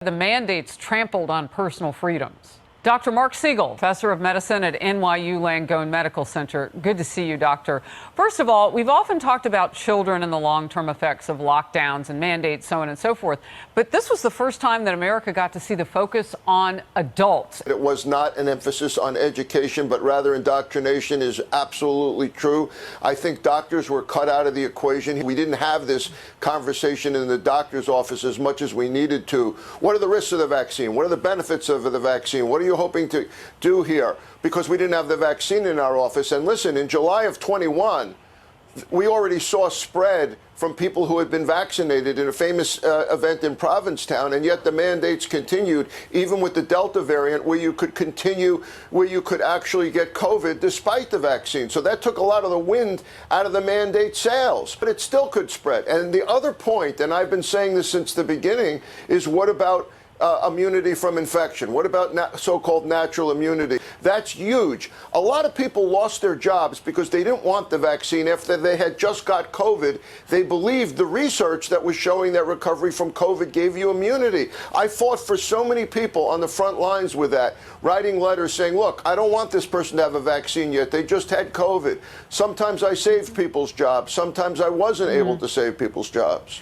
The mandates trampled on personal freedoms. Dr. Mark Siegel, professor of medicine at NYU Langone Medical Center. Good to see you, doctor. First of all, we've often talked about children and the long-term effects of lockdowns and mandates, so on and so forth. But this was the first time that America got to see the focus on adults. It was not an emphasis on education, but rather indoctrination is absolutely true. I think doctors were cut out of the equation. We didn't have this conversation in the doctor's office as much as we needed to. What are the risks of the vaccine? What are the benefits of the vaccine? What are you hoping to do here? Because we didn't have the vaccine in our office. And listen, in July of 21, we already saw spread from people who had been vaccinated in a famous event in Provincetown, and yet the mandates continued, even with the Delta variant, where you could continue, where you could actually get COVID despite the vaccine. So that took a lot of the wind out of the mandate sails, but it still could spread. And the other point, and I've been saying this since the beginning, is what about immunity from infection? What about so-called natural immunity? That's huge. A lot of people lost their jobs because they didn't want the vaccine after they had just got COVID. They believed the research that was showing that recovery from COVID gave you immunity. I fought for so many people on the front lines with that, writing letters saying, look, I don't want this person to have a vaccine yet. They just had COVID. Sometimes I saved people's jobs. Sometimes I wasn't able to save people's jobs.